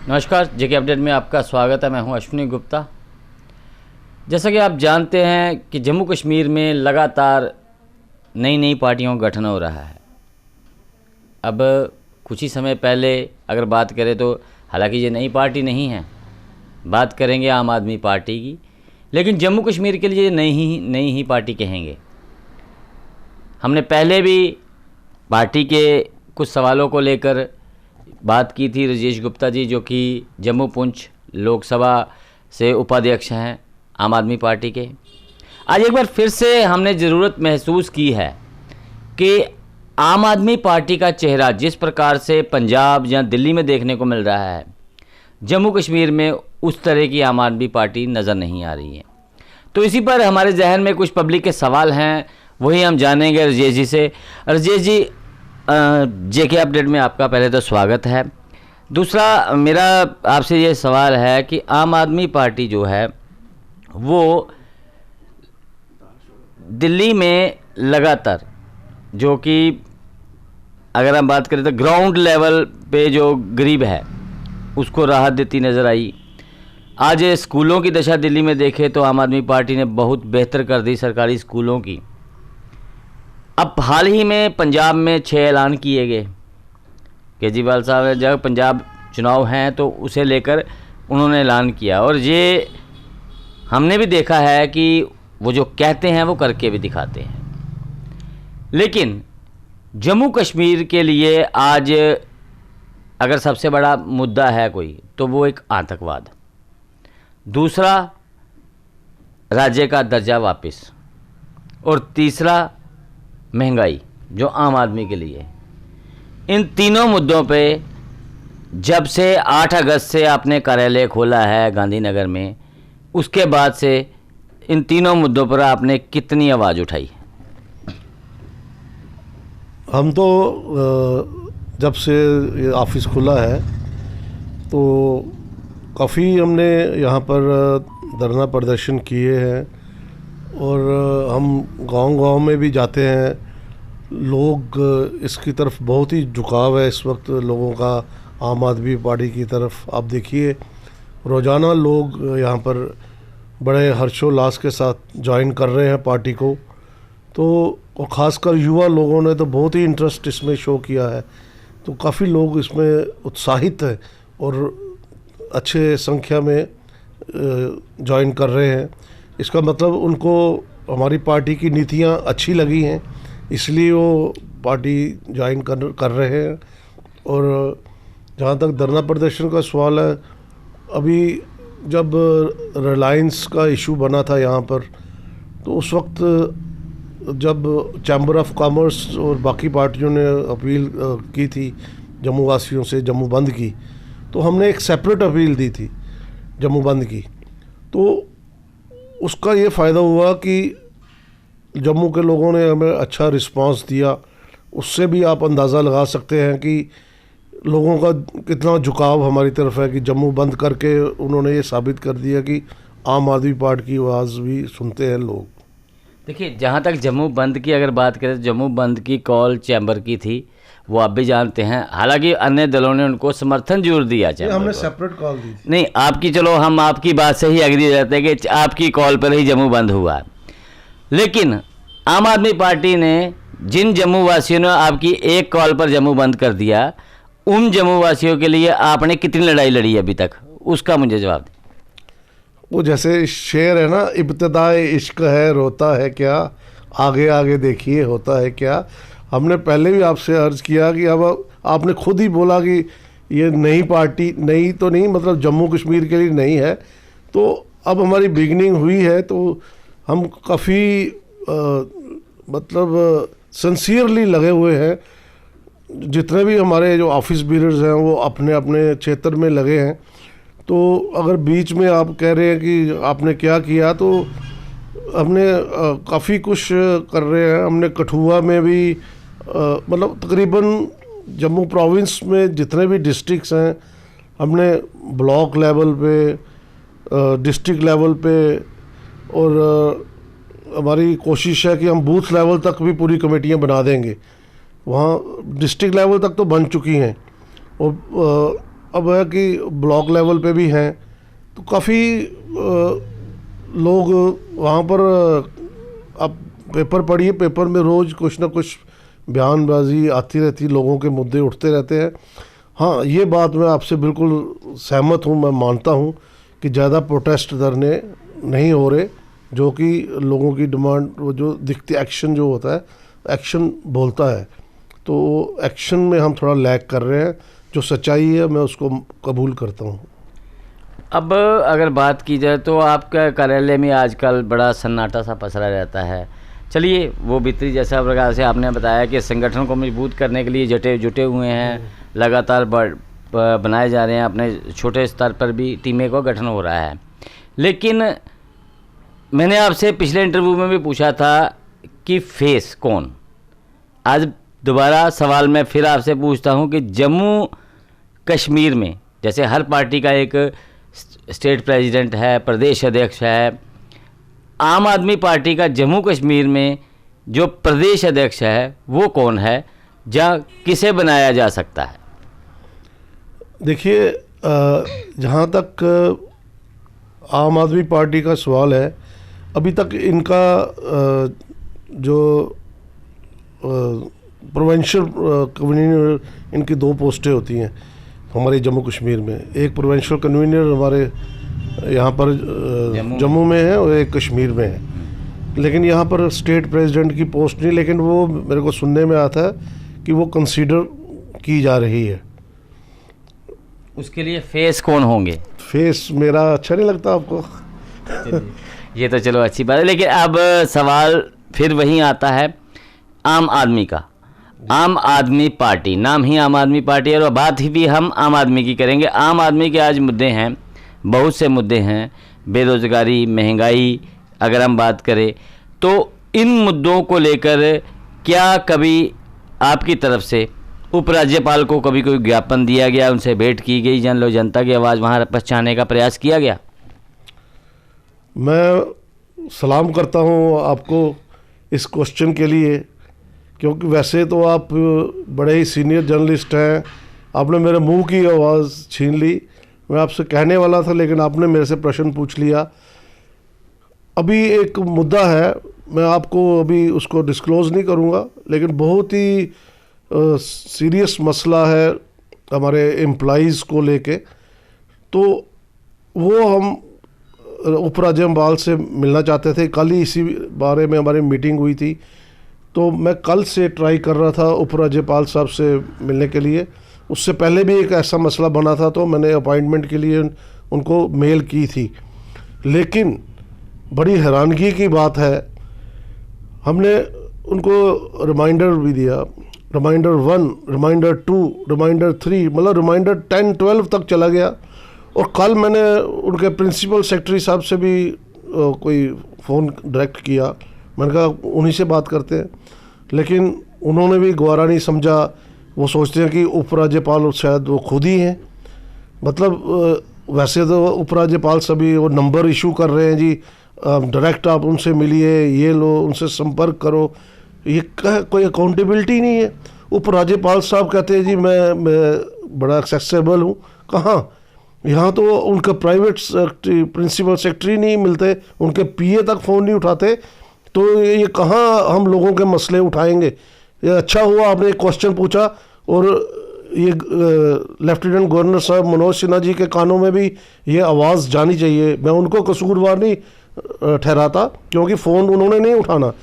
नमस्कार, जेके अपडेट में आपका स्वागत है। मैं हूं अश्विनी गुप्ता। जैसा कि आप जानते हैं कि जम्मू कश्मीर में लगातार नई नई पार्टियों का गठन हो रहा है। अब कुछ ही समय पहले अगर बात करें तो हालांकि ये नई पार्टी नहीं है, बात करेंगे आम आदमी पार्टी की, लेकिन जम्मू कश्मीर के लिए नई ही पार्टी कहेंगे। हमने पहले भी पार्टी के कुछ सवालों को लेकर बात की थी। राजेश गुप्ता जी, जो कि जम्मू पुंछ लोकसभा से उपाध्यक्ष हैं आम आदमी पार्टी के, आज एक बार फिर से हमने ज़रूरत महसूस की है कि आम आदमी पार्टी का चेहरा जिस प्रकार से पंजाब या दिल्ली में देखने को मिल रहा है, जम्मू कश्मीर में उस तरह की आम आदमी पार्टी नज़र नहीं आ रही है। तो इसी पर हमारे जहन में कुछ पब्लिक के सवाल हैं, वही हम जानेंगे राजेश जी से। राजेश जी, जेके अपडेट में आपका पहले तो स्वागत है। दूसरा मेरा आपसे ये सवाल है कि आम आदमी पार्टी जो है वो दिल्ली में लगातार, जो कि अगर हम बात करें तो ग्राउंड लेवल पे जो गरीब है उसको राहत देती नज़र आई। आज स्कूलों की दशा दिल्ली में देखें तो आम आदमी पार्टी ने बहुत बेहतर कर दी सरकारी स्कूलों की। अब हाल ही में पंजाब में 6 ऐलान किए गए। केजरीवाल साहब ने जब पंजाब चुनाव हैं तो उसे लेकर उन्होंने ऐलान किया, और ये हमने भी देखा है कि वो जो कहते हैं वो करके भी दिखाते हैं। लेकिन जम्मू कश्मीर के लिए आज अगर सबसे बड़ा मुद्दा है कोई तो वो एक आतंकवाद, दूसरा राज्य का दर्जा वापस, और तीसरा महंगाई जो आम आदमी के लिए। इन तीनों मुद्दों पे जब से 8 अगस्त से आपने कार्यालय खोला है गांधीनगर में, उसके बाद से इन तीनों मुद्दों पर आपने कितनी आवाज़ उठाई? हम तो जब से ये ऑफिस खुला है तो काफ़ी हमने यहाँ पर धरना प्रदर्शन किए हैं, और हम गांव-गांव में भी जाते हैं। लोग इसकी तरफ बहुत ही झुकाव है इस वक्त लोगों का आम आदमी पार्टी की तरफ। आप देखिए रोज़ाना लोग यहाँ पर बड़े हर्षोल्लास के साथ ज्वाइन कर रहे हैं पार्टी को। तो और ख़ासकर युवा लोगों ने तो बहुत ही इंटरेस्ट इसमें शो किया है। तो काफ़ी लोग इसमें उत्साहित हैं और अच्छे संख्या में ज्वाइन कर रहे हैं। इसका मतलब उनको हमारी पार्टी की नीतियाँ अच्छी लगी हैं, इसलिए वो पार्टी ज्वाइन कर रहे हैं। और जहाँ तक धरना प्रदर्शन का सवाल है, अभी जब रिलायंस का इशू बना था यहाँ पर, तो उस वक्त जब चैम्बर ऑफ कॉमर्स और बाकी पार्टियों ने अपील की थी जम्मू वासियों से जम्मू बंद की, तो हमने एक सेपरेट अपील दी थी जम्मू बंद की। तो उसका ये फ़ायदा हुआ कि जम्मू के लोगों ने हमें अच्छा रिस्पांस दिया। उससे भी आप अंदाज़ा लगा सकते हैं कि लोगों का कितना झुकाव हमारी तरफ है, कि जम्मू बंद करके उन्होंने ये साबित कर दिया कि आम आदमी पार्टी की आवाज़ भी सुनते हैं लोग। देखिए, जहाँ तक जम्मू बंद की अगर बात करें तो जम्मू बंद की कॉल चैम्बर की थी, वो आप भी जानते हैं। हालांकि अन्य दलों ने उनको समर्थन जरूर दिया, हमने सेपरेट कॉल दी थी। नहीं, आपकी, चलो हम आपकी बात से ही एग्री रहते हैं कि आपकी कॉल पर ही जम्मू बंद हुआ। लेकिन आम आदमी पार्टी ने जिन जम्मू वासियों ने आपकी एक कॉल पर जम्मू बंद कर दिया, उन जम्मू वासियों के लिए आपने कितनी लड़ाई लड़ी अभी तक, उसका मुझे जवाब दें। वो जैसे शेर है ना, इब्तिदाए इश्क है रोता है क्या, आगे आगे देखिए होता है क्या। हमने पहले भी आपसे अर्ज़ किया कि अब आपने खुद ही बोला कि ये नई पार्टी, नई तो नहीं मतलब जम्मू कश्मीर के लिए नहीं है, तो अब हमारी बिगनिंग हुई है। तो हम काफ़ी मतलब सिंसियरली लगे हुए हैं। जितने भी हमारे जो ऑफिस बीयरर्स हैं वो अपने अपने क्षेत्र में लगे हैं। तो अगर बीच में आप कह रहे हैं कि आपने क्या किया, तो हमने काफ़ी कुछ कर रहे हैं। हमने कठुआ में भी मतलब तकरीबन जम्मू प्रोविंस में जितने भी डिस्ट्रिक्ट्स हैं, हमने ब्लॉक लेवल पे, डिस्ट्रिक्ट लेवल पे, और हमारी कोशिश है कि हम बूथ लेवल तक भी पूरी कमेटियां बना देंगे। वहाँ डिस्ट्रिक्ट लेवल तक तो बन चुकी हैं, और अब है कि ब्लॉक लेवल पे भी हैं, तो काफ़ी लोग वहाँ पर आप पेपर पढ़िए, पेपर में रोज़ कुछ ना कुछ बयानबाजी आती रहती, लोगों के मुद्दे उठते रहते हैं। हाँ, ये बात मैं आपसे बिल्कुल सहमत हूँ, मैं मानता हूँ कि ज़्यादा प्रोटेस्ट धरने नहीं हो रहे, जो कि लोगों की डिमांड, वो जो दिखती एक्शन जो होता है, एक्शन बोलता है, तो एक्शन में हम थोड़ा लैग कर रहे हैं। जो सच्चाई है मैं उसको कबूल करता हूँ। अब अगर बात की जाए तो आपका कार्यालय में आजकल बड़ा सन्नाटा सा पसरा रहता है। चलिए, वो भीतरी जैसा प्रकार से आपने बताया कि संगठन को मजबूत करने के लिए जुटे हुए हैं, लगातार बनाए जा रहे हैं, अपने छोटे स्तर पर भी टीमें का गठन हो रहा है। लेकिन मैंने आपसे पिछले इंटरव्यू में भी पूछा था कि फेस कौन। आज दोबारा सवाल मैं फिर आपसे पूछता हूं कि जम्मू कश्मीर में जैसे हर पार्टी का एक स्टेट प्रेसिडेंट है, प्रदेश अध्यक्ष है, आम आदमी पार्टी का जम्मू कश्मीर में जो प्रदेश अध्यक्ष है वो कौन है, या किसे बनाया जा सकता है? देखिए, जहाँ तक आम आदमी पार्टी का सवाल है, अभी तक इनका जो प्रोविंशियल कन्वीनर, इनकी 2 पोस्टें होती हैं हमारे जम्मू कश्मीर में। एक प्रोविंशियल कन्वीनर हमारे यहाँ पर जम्मू में है और एक कश्मीर में है, लेकिन यहाँ पर स्टेट प्रेसिडेंट की पोस्ट नहीं, लेकिन वो मेरे को सुनने में आता है कि वो कंसीडर की जा रही है। उसके लिए फेस कौन होंगे? फेस मेरा अच्छा नहीं लगता आपको? ये तो चलो अच्छी बात है, लेकिन अब सवाल फिर वहीं आता है आम आदमी का। आम आदमी पार्टी, नाम ही आम आदमी पार्टी है और बात ही भी हम आम आदमी की करेंगे। आम आदमी के आज मुद्दे हैं, बहुत से मुद्दे हैं, बेरोज़गारी, महंगाई, अगर हम बात करें तो इन मुद्दों को लेकर क्या कभी आपकी तरफ से उपराज्यपाल को कभी कोई ज्ञापन दिया गया, उनसे भेंट की गई, जनता की आवाज़ वहाँ पहुँचाने का प्रयास किया गया? मैं सलाम करता हूँ आपको इस क्वेश्चन के लिए, क्योंकि वैसे तो आप बड़े ही सीनियर जर्नलिस्ट हैं, आपने मेरे मुंह की आवाज़ छीन ली। मैं आपसे कहने वाला था लेकिन आपने मेरे से प्रश्न पूछ लिया। अभी एक मुद्दा है, मैं आपको अभी उसको डिस्क्लोज़ नहीं करूँगा, लेकिन बहुत ही सीरियस मसला है हमारे एम्प्लॉइज़ को लेके। तो वो हम उपराज्यपाल से मिलना चाहते थे, कल ही इसी बारे में हमारी मीटिंग हुई थी, तो मैं कल से ट्राई कर रहा था उपराज्यपाल साहब से मिलने के लिए। उससे पहले भी एक ऐसा मसला बना था, तो मैंने अपॉइंटमेंट के लिए उनको मेल की थी। लेकिन बड़ी हैरानगी की बात है, हमने उनको रिमाइंडर भी दिया, रिमाइंडर 1, रिमाइंडर 2, रिमाइंडर 3, मतलब रिमाइंडर 10-12 तक चला गया। और कल मैंने उनके प्रिंसिपल सेक्रेटरी साहब से भी कोई फ़ोन डायरेक्ट किया, मैंने कहा उन्हीं से बात करते हैं, लेकिन उन्होंने भी गवारा नहीं समझा। वो सोचते हैं कि उपराज्यपाल शायद वो खुद ही हैं। मतलब वैसे तो उपराज्यपाल सभी वो नंबर इशू कर रहे हैं जी, डायरेक्ट आप उनसे मिलिए, ये लो, उनसे संपर्क करो, ये कोई अकाउंटेबिलिटी नहीं है। उपराज्यपाल साहब कहते हैं जी मैं बड़ा एक्सेसिबल हूँ। कहाँ? यहाँ तो उनका प्राइवेट प्रिंसिपल सेक्रेटरी नहीं मिलते, उनके पीए तक फ़ोन नहीं उठाते, तो ये कहाँ हम लोगों के मसले उठाएंगे? ये अच्छा हुआ आपने एक क्वेश्चन पूछा, और ये लेफ्टिनेंट गवर्नर साहब मनोज सिन्हा जी के कानों में भी ये आवाज़ जानी चाहिए। मैं उनको कसूरवार नहीं ठहराता, क्योंकि फ़ोन उन्होंने नहीं उठाना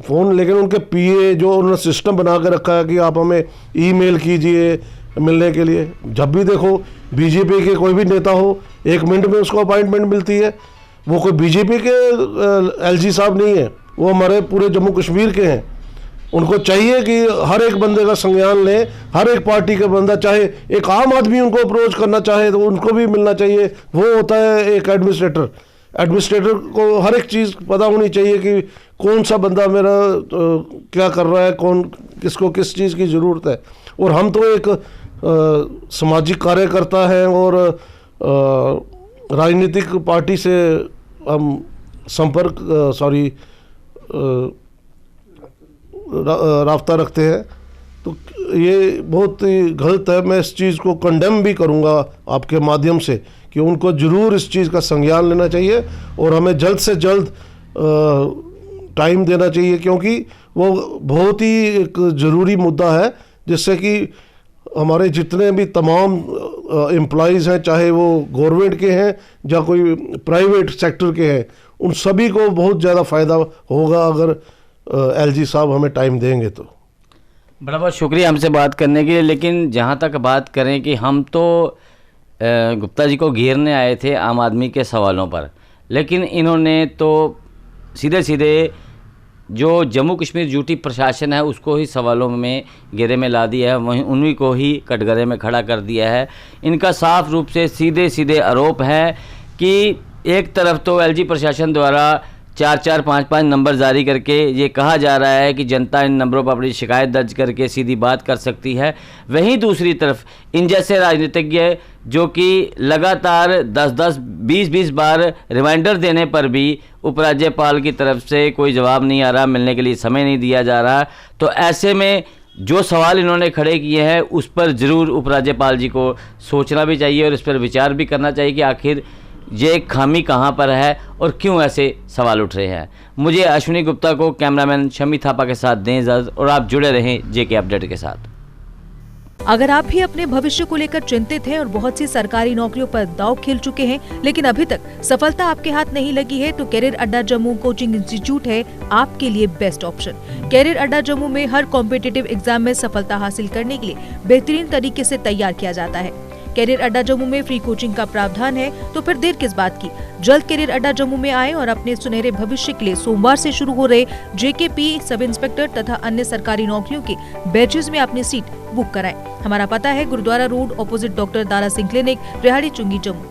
फ़ोन, लेकिन उनके पीए जो उन्होंने सिस्टम बना के रखा है कि आप हमें ईमेल कीजिए मिलने के लिए। जब भी देखो बीजेपी के कोई भी नेता हो, 1 मिनट में उसको अपॉइंटमेंट मिलती है। वो कोई बीजेपी के एलजी साहब नहीं है, वो हमारे पूरे जम्मू कश्मीर के हैं। उनको चाहिए कि हर एक बंदे का संज्ञान लें, हर एक पार्टी का बंदा, चाहे एक आम आदमी उनको अप्रोच करना चाहे तो उनको भी मिलना चाहिए। वो होता है एक एडमिनिस्ट्रेटर को हर एक चीज़ पता होनी चाहिए कि कौन सा बंदा मेरा क्या कर रहा है, कौन किसको किस चीज़ की ज़रूरत है। और हम तो एक सामाजिक कार्यकर्ता हैं और राजनीतिक पार्टी से हम राब्ता रखते हैं। तो ये बहुत ही गलत है। मैं इस चीज़ को कंडेम भी करूँगा आपके माध्यम से कि उनको ज़रूर इस चीज़ का संज्ञान लेना चाहिए और हमें जल्द से जल्द टाइम देना चाहिए, क्योंकि वो बहुत ही एक ज़रूरी मुद्दा है जिससे कि हमारे जितने भी तमाम एम्प्लॉइज़ हैं, चाहे वो गवर्नमेंट के हैं या कोई प्राइवेट सेक्टर के हैं, उन सभी को बहुत ज़्यादा फ़ायदा होगा अगर एलजी साहब हमें टाइम देंगे तो। बड़ा बहुत शुक्रिया हमसे बात करने के लिए। लेकिन जहाँ तक बात करें कि हम तो गुप्ता जी को घेरने आए थे आम आदमी के सवालों पर, लेकिन इन्होंने तो सीधे सीधे जो जम्मू कश्मीर ड्यूटी प्रशासन है उसको ही सवालों में घेरे में ला दिया है, वहीं उन्हीं को ही कटघरे में खड़ा कर दिया है। इनका साफ रूप से सीधे सीधे आरोप है कि एक तरफ तो एलजी प्रशासन द्वारा 4-4, 5-5 नंबर जारी करके ये कहा जा रहा है कि जनता इन नंबरों पर अपनी शिकायत दर्ज करके सीधी बात कर सकती है, वहीं दूसरी तरफ इन जैसे राजनीतिज्ञ जो कि लगातार 10-10, 20-20 बार रिमाइंडर देने पर भी उपराज्यपाल की तरफ से कोई जवाब नहीं आ रहा, मिलने के लिए समय नहीं दिया जा रहा। तो ऐसे में जो सवाल इन्होंने खड़े किए हैं उस पर ज़रूर उपराज्यपाल जी को सोचना भी चाहिए और इस पर विचार भी करना चाहिए कि आखिर ये खामी कहाँ पर है और क्यों ऐसे सवाल उठ रहे हैं। मुझे अश्विनी गुप्ता को कैमरामैन शमी थापा के साथ दें इजाज़त और आप जुड़े रहें जेके अपडेट के साथ। अगर आप भी अपने भविष्य को लेकर चिंतित हैं और बहुत सी सरकारी नौकरियों पर दांव खेल चुके हैं लेकिन अभी तक सफलता आपके हाथ नहीं लगी है, तो कैरियर अड्डा जम्मू कोचिंग इंस्टीट्यूट है आपके लिए बेस्ट ऑप्शन। कैरियर अड्डा जम्मू में हर कॉम्पिटिटिव एग्जाम में सफलता हासिल करने के लिए बेहतरीन तरीके से तैयार किया जाता है। कैरियर अड्डा जम्मू में फ्री कोचिंग का प्रावधान है, तो फिर देर किस बात की, जल्द कैरियर अड्डा जम्मू में आए और अपने सुनहरे भविष्य के लिए सोमवार से शुरू हो रहे जेकेपी, सब इंस्पेक्टर तथा अन्य सरकारी नौकरियों के बैचेस में अपनी सीट बुक कराएं। हमारा पता है Gurudwara road opposite doctor Dara Singh clinic, Rehari Chungi, Jammu.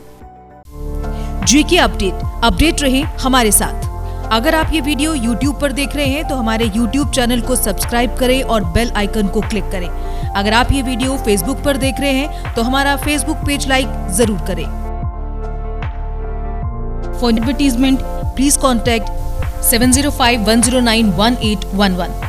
जेके अपडेट रहे हमारे साथ। अगर आप ये वीडियो YouTube पर देख रहे हैं तो हमारे YouTube चैनल को सब्सक्राइब करें और बेल आइकन को क्लिक करें। अगर आप ये वीडियो Facebook पर देख रहे हैं तो हमारा Facebook पेज लाइक जरूर करें। For advertisement please contact 7051091811।